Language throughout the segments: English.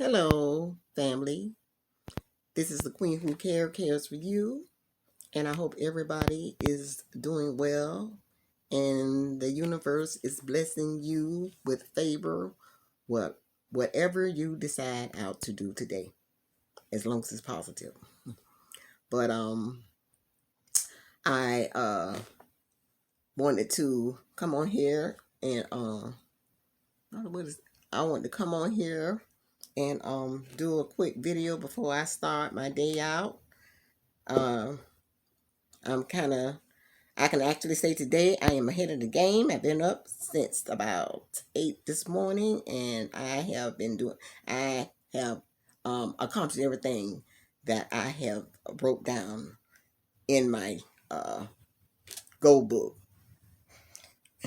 Hello, family. This is the Queen Who cares for you, and I hope everybody is doing well and the universe is blessing you with favor, what whatever you decide out to do today, as long as it's positive. But I wanted to come on here and what is I wanted to come on here and do a quick video before I start my day out. Um I'm kind of, I can actually say today I am ahead of the game. I've been up since about 8 this morning and I have accomplished everything that I have wrote down in my uh, goal book.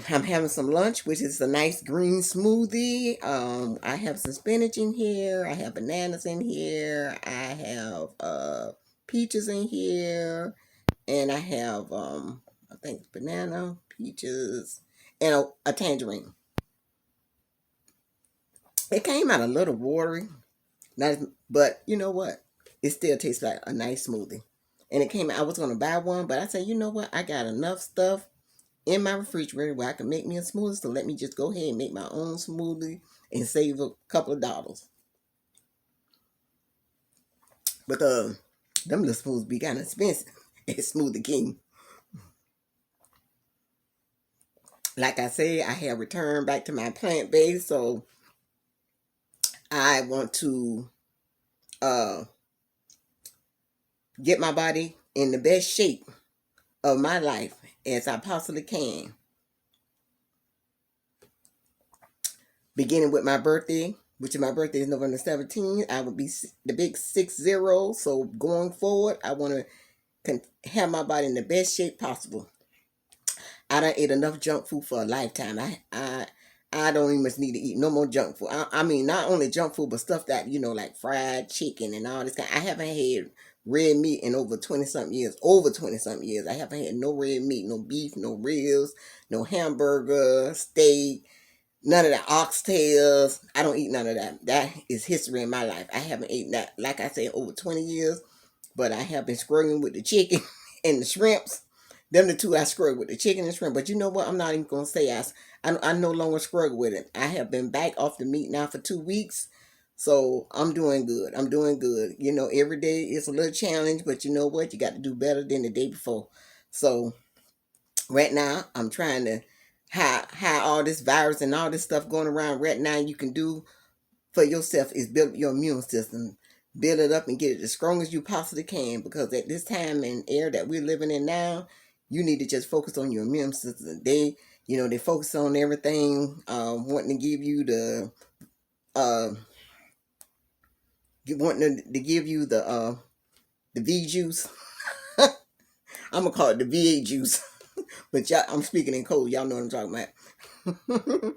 I'm having some lunch, which is a nice green smoothie. I have some spinach in here. I have bananas in here. I have peaches in here. And I have I think banana, peaches, and a tangerine. It came out a little watery, not but you know what? It still tastes like a nice smoothie. And it came out, I was gonna buy one, but I said, you know what? I got enough stuff in my refrigerator where I can make me a smoothie, so let me just go ahead and make my own smoothie and save a couple of dollars. Because them little smoothies be kind of expensive at Smoothie King. Like I said, I have returned back to my plant based, so I want to uh, get my body in the best shape of my life as I possibly can. Beginning with my birthday, which is my birthday is November 17th, I will be the big 60. So going forward, I want to have my body in the best shape possible. I done ate enough junk food for a lifetime. I don't even need to eat no more junk food. I mean, not only junk food, but stuff that, like fried chicken and all this kind. I haven't had red meat in over 20 something years. Over 20 something years. I haven't had no red meat, no beef, no ribs, no hamburger, steak, none of the oxtails. I don't eat none of that. That is history in my life. I haven't eaten that, like I said, over 20 years. But I have been struggling with the chicken and the shrimps. Them the two I struggle with, the chicken and shrimp. But you know what? I'm not even going to say I no longer struggle with it. I have been back off the meat now for 2 weeks. So I'm doing good. I'm doing good. Every day is a little challenge, but you know what? You got to do better than the day before. So right now, I'm trying to how all this virus and all this stuff going around right now, you can do for yourself is build your immune system. Build it up and get it as strong as you possibly can, because at this time and era that we're living in now, you need to just focus on your immune system. They focus on everything, wanting to give you uh, wanting to give you the V juice. I'm gonna call it the VA juice, but y'all, I'm speaking in code. Y'all know what I'm talking about.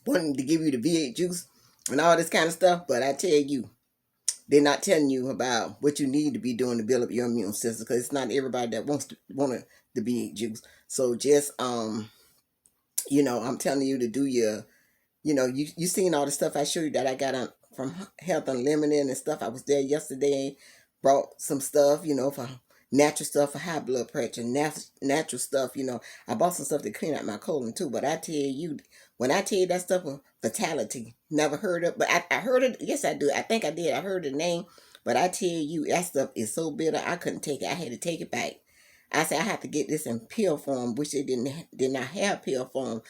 Wanting to give you the V8 juice and all this kind of stuff, but I tell you, they're not telling you about what you need to be doing to build up your immune system, because it's not everybody that want the V8 juice. So just I'm telling you to do your, you seen all the stuff I showed you that I got on from Health Unlimited and stuff. I was there yesterday, brought some stuff, for natural stuff for high blood pressure, natural stuff. I bought some stuff to clean out my colon too. But I tell you, when I tell you that stuff was Vitality, never heard of, but I heard it. Yes, I do. I think I did. I heard the name, but I tell you, that stuff is so bitter. I couldn't take it. I had to take it back. I said I have to get this in pill form, which they did not have pill form.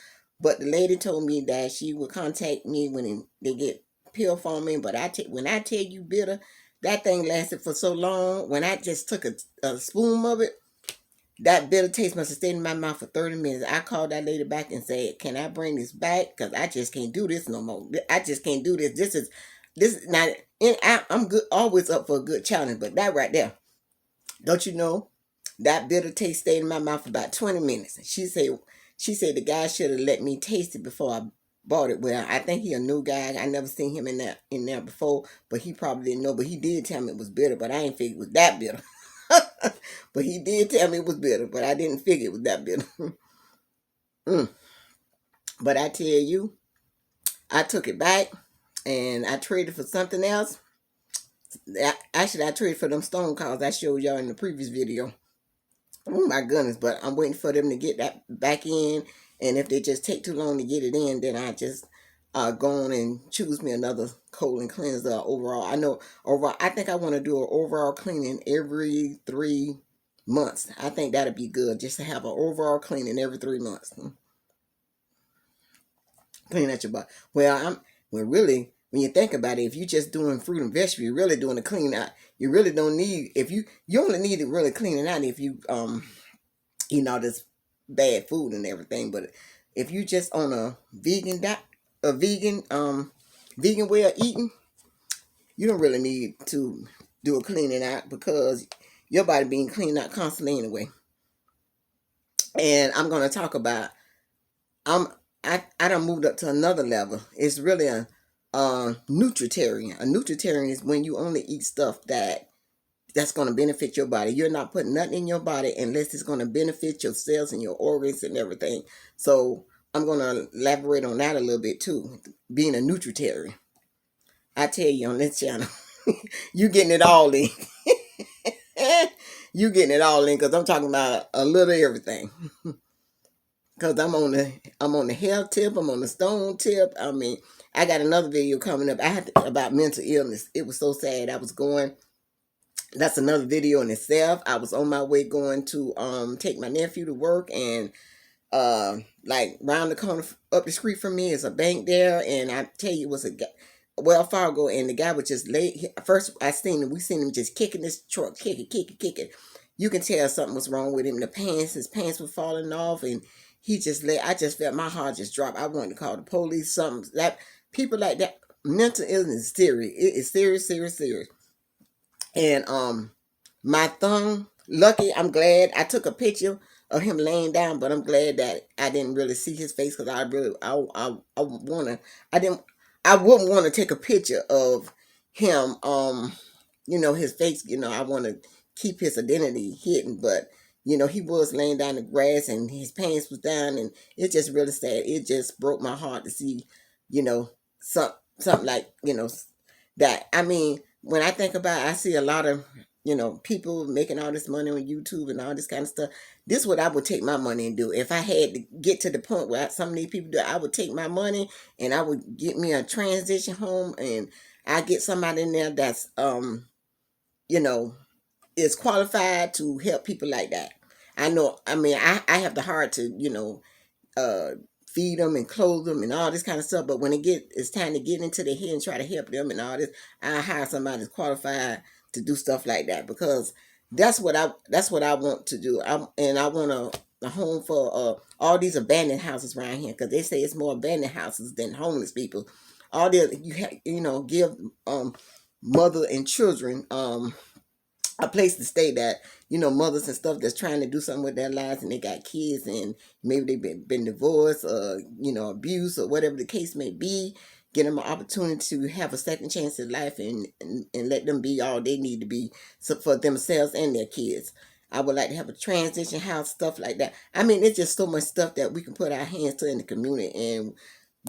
But the lady told me that she would contact me when they get pill form in. But when I tell you bitter, that thing lasted for so long. When I just took a spoon of it, that bitter taste must have stayed in my mouth for 30 minutes. I called that lady back and said, "Can I bring this back? Because I just can't do this no more. I just can't do this. This is not." And I'm good, always up for a good challenge. But that right there, don't you know? That bitter taste stayed in my mouth for about 20 minutes. She said the guy should have let me taste it before I bought it. Well, I think he a new guy. I never seen him in there before, but he probably didn't know. But he did tell me it was bitter, but I ain't figure it was that bitter. But he did tell me it was bitter, but I didn't figure it was that bitter. mm. But I tell you, I took it back and I traded for something else. Actually, I traded for them stone calls I showed y'all in the previous video. Oh my goodness, but I'm waiting for them to get that back in. And if they just take too long to get it in, then I just go on and choose me another colon cleanser overall. I know overall, I think I want to do an overall cleaning every 3 months. I think that'd be good, just to have an overall cleaning every 3 months. Clean out your body. Well, really, when you think about it, if you're just doing fruit and vegetable, you're really doing a clean out. You really don't need, if you only need to really clean it out if you eating all this bad food and everything. But if you just on a vegan diet, a vegan way of eating, you don't really need to do a cleaning out because your body being cleaned out constantly anyway. And I'm gonna talk about I done moved up to another level. It's really a nutritarian. A nutritarian is when you only eat stuff that's going to benefit your body. You're not putting nothing in your body unless it's going to benefit your cells and your organs and everything. So I'm going to elaborate on that a little bit too. Being a nutritarian. I tell you on this channel, you getting it all in. You getting it all in because I'm talking about a little everything. Because I'm on the health tip, I'm on the stone tip. I mean, I got another video coming up. About mental illness. It was so sad. That's another video in itself. I was on my way going to take my nephew to work, and like round the corner up the street from me is a bank there, and I tell you, it was a Wells Fargo, and the guy was just late. First, we seen him just kicking this truck, kicking. You can tell something was wrong with him. His pants were falling off, and he just I just felt my heart just drop. I wanted to call the police. Something that people like that. Mental illness is serious. It is serious. And my thumb, lucky, I'm glad I took a picture of him laying down, but I'm glad that I didn't really see his face because I wouldn't want to take a picture of him. His face. I want to keep his identity hidden, but he was laying down in the grass and his pants was down, and it just really sad. It just broke my heart to see, something like that. I mean, when I think about it, I see a lot of people making all this money on YouTube and all this kind of stuff. This is what I would take my money and do. If I had to get to the point where some of these people do, I would take my money and I would get me a transition home, and I get somebody in there that's is qualified to help people like that. I know. I mean, I have the heart to feed them and clothe them and all this kind of stuff. But when it's time to get into their head and try to help them and all this, I hire somebody that's qualified to do stuff like that, because that's what I want to do. I want a home for all these abandoned houses around here, because they say it's more abandoned houses than homeless people. All this give mother and children a place to stay, that mothers and stuff that's trying to do something with their lives, and they got kids, and maybe they've been divorced or abused or whatever the case may be. Get them an opportunity to have a second chance at life, and let them be all they need to be, so for themselves and their kids. I would like to have a transition house, stuff like that. I mean, it's just so much stuff that we can put our hands to in the community, and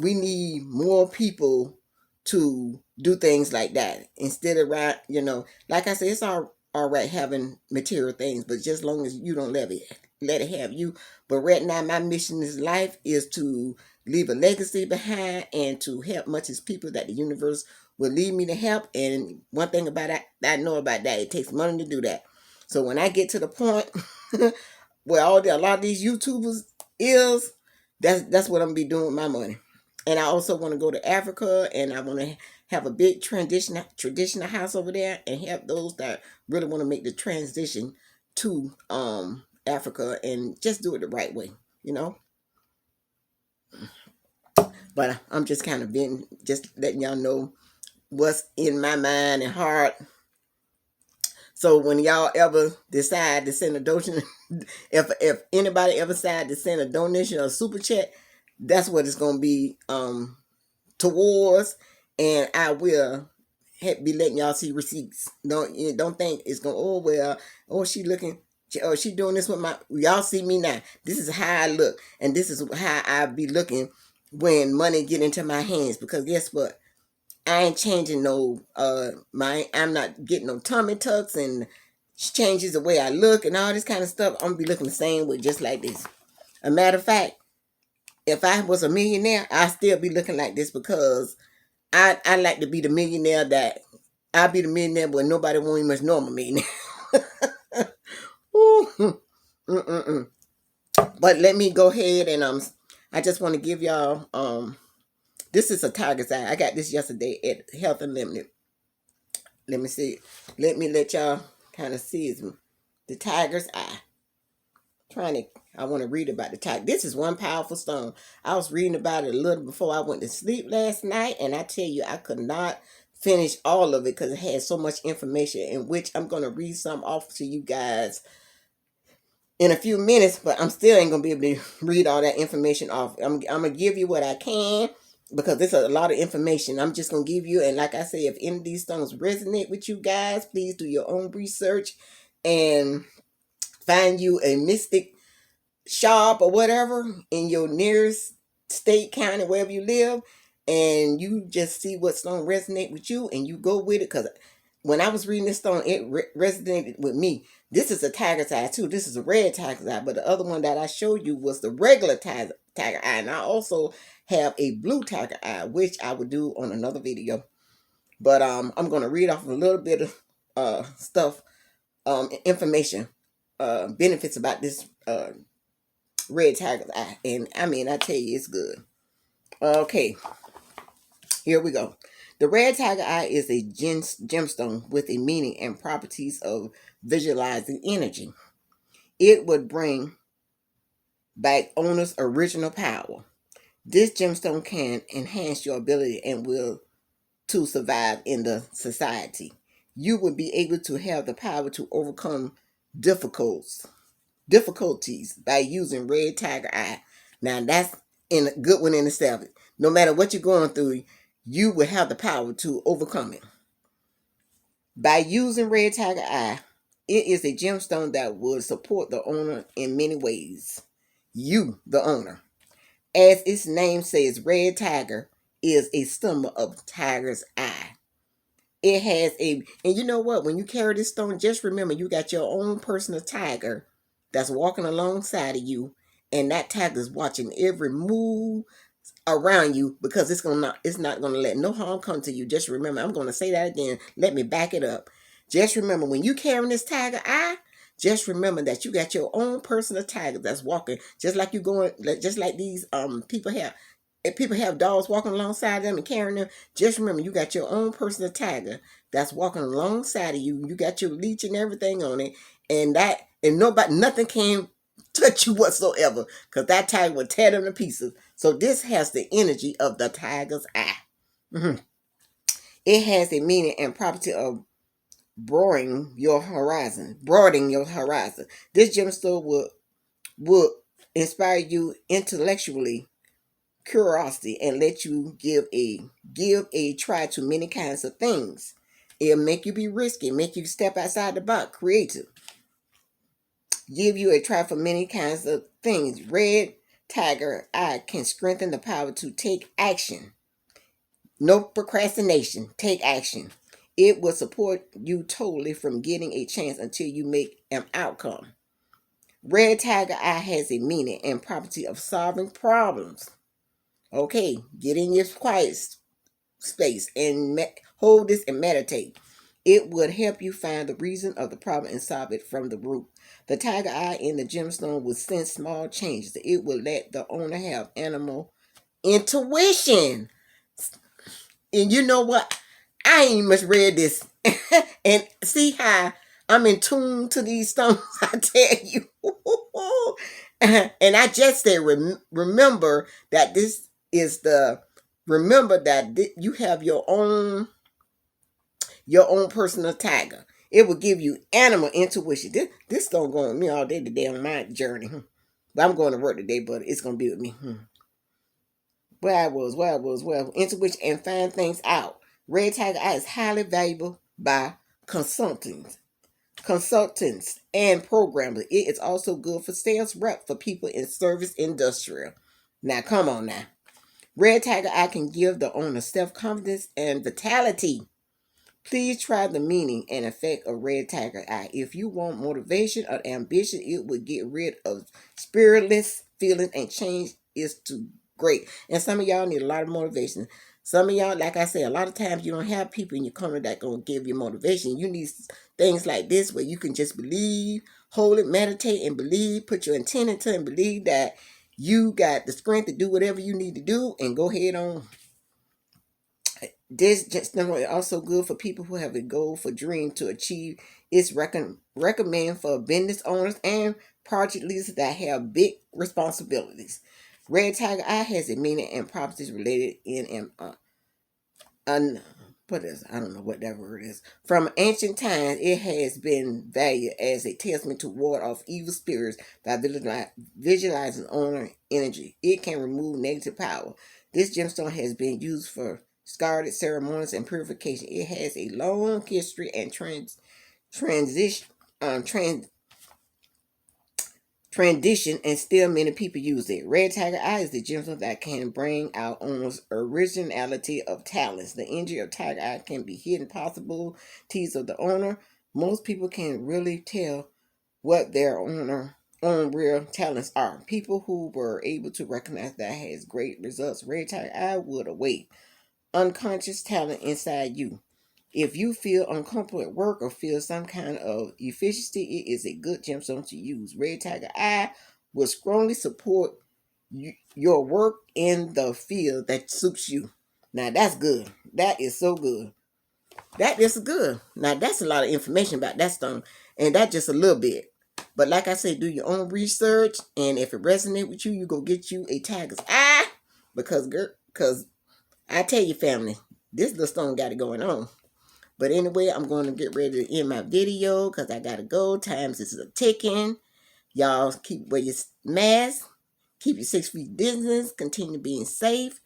we need more people to do things like that instead of like I said, it's all right having material things, but just as long as you don't let it have you. But right now, my mission in life is to leave a legacy behind and to help much as people that the universe will lead me to help. And one thing about that, I know about that, it takes money to do that. So when I get to the point where a lot of these YouTubers is, that's what I'm gonna be doing with my money. And I also want to go to Africa, and I want to have a big traditional house over there and help those that really want to make the transition to Africa, and just do it the right way, But I'm just kind of just letting y'all know what's in my mind and heart. So when y'all ever decide to send a donation, if anybody ever decide to send a donation or a super chat, that's what it's gonna be towards, and I will be letting y'all see receipts. Don't think it's gonna she doing this with y'all see me now. This is how I look, and this is how I be looking when money get into my hands, because guess what? I ain't changing no I'm not getting no tummy tucks and changes the way I look and all this kind of stuff. I'm gonna be looking the same way, just like this. A matter of fact, if I was a millionaire, I'd still be looking like this, because I like to be the millionaire that I'll be the millionaire, but nobody won't even much know I'm a millionaire. Ooh. Mm-mm-mm. But let me go ahead and I just want to give y'all this is a tiger's eye. I got this yesterday at Health Unlimited. Let me see. Let y'all kind of see the tiger's eye. I want to read about the tiger. This is one powerful stone. I was reading about it a little before I went to sleep last night, and I tell you, I could not finish all of it because it had so much information, in which I'm going to read some off to you guys in a few minutes, but I'm still ain't gonna be able to read all that information off. I'm gonna give you what I can, because there's a lot of information. I'm just gonna give you, and like I say, if any of these stones resonate with you guys, please do your own research and find you a mystic shop or whatever in your nearest state, county, wherever you live, and you just see what stone resonate with you and you go with it. Because when I was reading this stone, it resonated with me. This is a tiger's eye too. This is a red tiger's eye, but the other one that I showed you was the regular tiger eye. And I also have a blue tiger eye, which I would do on another video. But I'm gonna read off a little bit of stuff, information, benefits about this red tiger's eye. And I mean, I tell you, it's good. Okay, here we go. The red tiger eye is a gemstone with a meaning and properties of visualizing energy. It would bring back owner's original power. This gemstone can enhance your ability and will to survive in the society. You would be able to have the power to overcome difficulties by using red tiger eye. Now that's in a good one in itself. No matter what you're going through, you will have the power to overcome it. By using red tiger eye, it is a gemstone that would support the owner in many ways. You, the owner. As its name says, red tiger is a symbol of tiger's eye. It has and you know what? When you carry this stone, just remember you got your own personal tiger that's walking alongside of you, and that tiger is watching every move around you, because it's not gonna let no harm come to you. Just remember, I'm gonna say that again. Let me back it up. Just remember, when you carrying this tiger eye, just remember that you got your own personal tiger that's walking, just like just like these people have. If people have dogs walking alongside them and carrying them, just remember you got your own personal tiger that's walking alongside of you. You got your leash and everything on it, and nothing can touch you whatsoever, because that tiger will tear them to pieces. So this has the energy of the tiger's eye. Mm-hmm. It has a meaning and property of broadening your horizon. This gemstone would inspire you intellectually, curiosity, and let you give a try to many kinds of things. It'll make you be risky, make you step outside the box, creative. Give you a try for many kinds of things. Red tiger eye can strengthen the power to take action. No procrastination. Take action. It will support you totally from getting a chance until you make an outcome. Red tiger eye has a meaning and property of solving problems. Okay, get in your quiet space and hold this and meditate. It would help you find the reason of the problem and solve it from the root. The tiger eye in the gemstone will sense small changes. It will let the owner have animal intuition. And you know what? I ain't much read this. And see how I'm in tune to these stones, I tell you. And I just said, remember that this is remember that you have your own personal tiger. It will give you animal intuition. This don't go with me all day today on my journey. But I'm going to work today, but it's going to be with me. Where I was. Intuition and find things out. Red tiger eye is highly valuable by consultants and programmers. It is also good for sales rep for people in service industrial. Now, come on now. Red Tiger Eye can give the owner self-confidence and vitality. Please try the meaning and effect of Red Tiger Eye. If you want motivation or ambition, it will get rid of spiritless feelings and change is to great. And some of y'all need a lot of motivation. Some of y'all, like I said, a lot of times you don't have people in your corner that gonna give you motivation. You need things like this where you can just believe, hold it, meditate, and believe. Put your intent into it and believe that you got the strength to do whatever you need to do, and go ahead on. This just also good for people who have a goal for dream to achieve. It's recommend for business owners and project leaders that have big responsibilities. Red Tiger Eye has a meaning and properties related in an what is, I don't know what that word is. From ancient times, it has been valued as a testament to ward off evil spirits by visualizing owner energy. It can remove negative power. This gemstone has been used for sacred ceremonies and purification. It has a long history and transition transition, and still many people use it. Red Tiger Eye is the gemstone that can bring out owner's originality of talents. The energy of Tiger Eye can be hidden possibilities of the owner. Most people can really tell what their own real talents are. People who were able to recognize that has great results. Red Tiger Eye would await unconscious talent inside you. If you feel uncomfortable at work or feel some kind of efficiency, it is a good gemstone to use. Red Tiger Eye will strongly support your work in the field that suits you. Now that's good. That is so good. That is good. Now that's a lot of information about that stone, and that's just a little bit. But like I said, do your own research, and if it resonates with you, you go get you a Tiger's Eye, because I tell you, family, this little stone got it going on. But anyway, I'm going to get ready to end my video because I got to go. Times is a ticking. Y'all keep wear your mask. Keep your 6 feet distance. Continue being safe.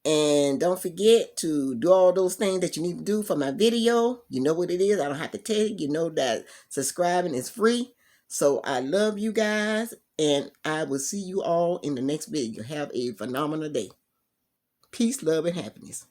And don't forget to do all those things that you need to do for my video. You know what it is. I don't have to tell you. You know that subscribing is free. So I love you guys. And I will see you all in the next video. Have a phenomenal day. Peace, love, and happiness.